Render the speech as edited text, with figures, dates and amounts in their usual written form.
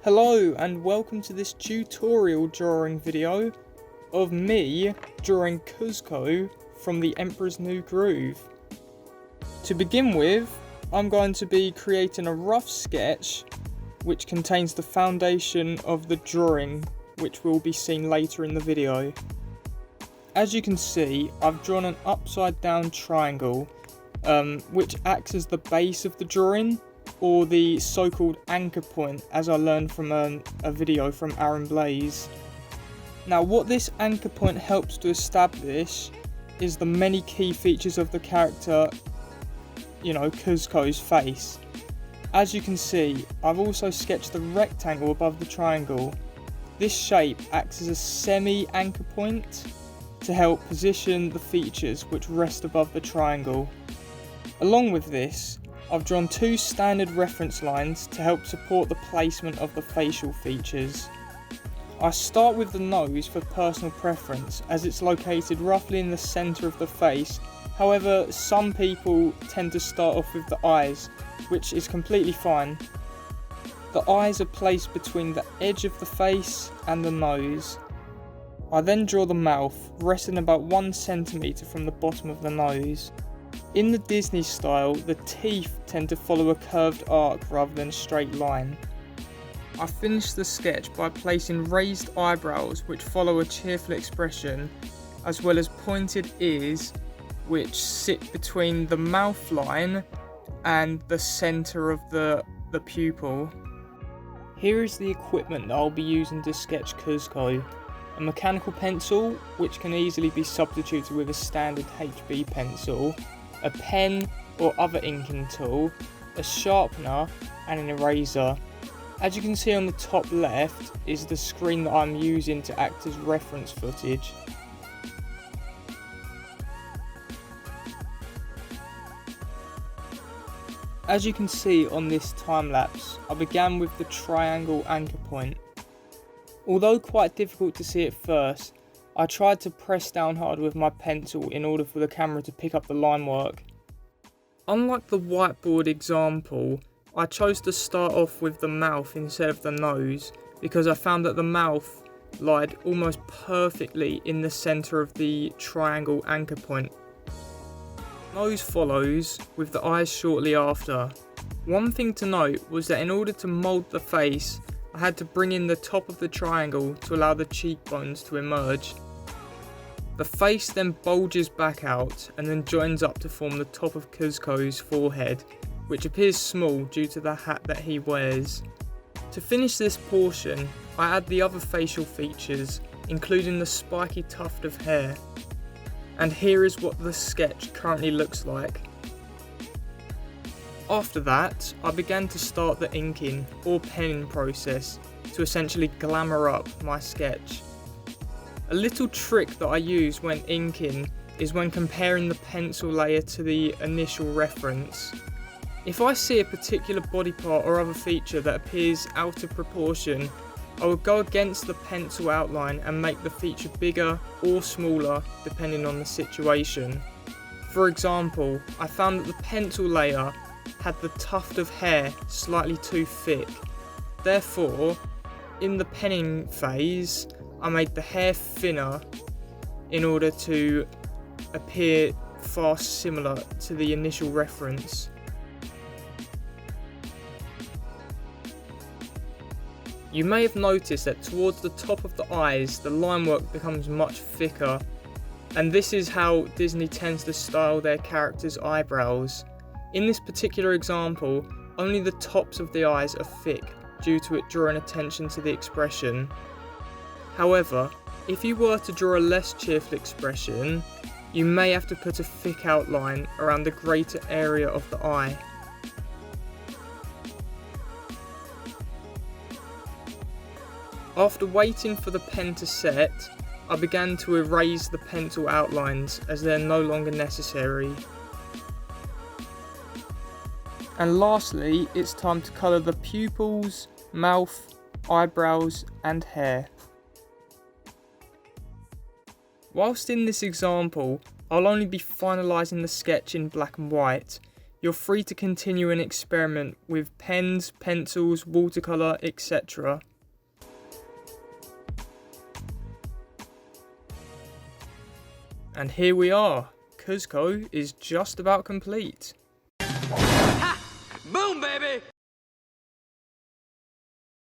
Hello and welcome to this tutorial drawing video of me drawing Kuzco from the Emperor's New Groove. To begin with, I'm going to be creating a rough sketch which contains the foundation of the drawing, which will be seen later in the video. As you can see, I've drawn an upside down triangle which acts as the base of the drawing, or the so-called anchor point, as I learned from a video from Aaron Blaze. Now what this anchor point helps to establish is the many key features of the character, Kuzco's face. As you can see, I've also sketched the rectangle above the triangle. This shape acts as a semi-anchor point to help position the features which rest above the triangle. Along with this, I've drawn two standard reference lines to help support the placement of the facial features. I start with the nose for personal preference, as it's located roughly in the centre of the face. However, some people tend to start off with the eyes, which is completely fine. The eyes are placed between the edge of the face and the nose. I then draw the mouth, resting about 1 centimetre from the bottom of the nose. In the Disney style, the teeth tend to follow a curved arc rather than a straight line. I finish the sketch by placing raised eyebrows which follow a cheerful expression, as well as pointed ears which sit between the mouth line and the centre of the pupil. Here is the equipment that I'll be using to sketch Kuzco. A mechanical pencil, which can easily be substituted with a standard HB pencil, a pen or other inking tool, a sharpener and an eraser. As you can see on the top left is the screen that I'm using to act as reference footage. As you can see on this time lapse, I began with the triangle anchor point. Although quite difficult to see at first, I tried to press down hard with my pencil in order for the camera to pick up the line work. Unlike the whiteboard example, I chose to start off with the mouth instead of the nose, because I found that the mouth lied almost perfectly in the centre of the triangle anchor point. Nose follows, with the eyes shortly after. One thing to note was that in order to mould the face, I had to bring in the top of the triangle to allow the cheekbones to emerge. The face then bulges back out and then joins up to form the top of Kuzco's forehead, which appears small due to the hat that he wears. To finish this portion, I add the other facial features, including the spiky tuft of hair. And here is what the sketch currently looks like. After that, I began to start the inking or penning process to essentially glamour up my sketch. A little trick that I use when inking is when comparing the pencil layer to the initial reference. If I see a particular body part or other feature that appears out of proportion, I will go against the pencil outline and make the feature bigger or smaller depending on the situation. For example, I found that the pencil layer had the tuft of hair slightly too thick. Therefore, in the penning phase, I made the hair thinner in order to appear far similar to the initial reference. You may have noticed that towards the top of the eyes, the line work becomes much thicker, and this is how Disney tends to style their characters' eyebrows. In this particular example, only the tops of the eyes are thick due to it drawing attention to the expression. However, if you were to draw a less cheerful expression, you may have to put a thick outline around the greater area of the eye. After waiting for the pen to set, I began to erase the pencil outlines as they are no longer necessary. And lastly, it's time to colour the pupils, mouth, eyebrows and hair. Whilst in this example, I'll only be finalising the sketch in black and white. You're free to continue and experiment with pens, pencils, watercolour, etc. And here we are. Kuzco is just about complete. Boom, baby!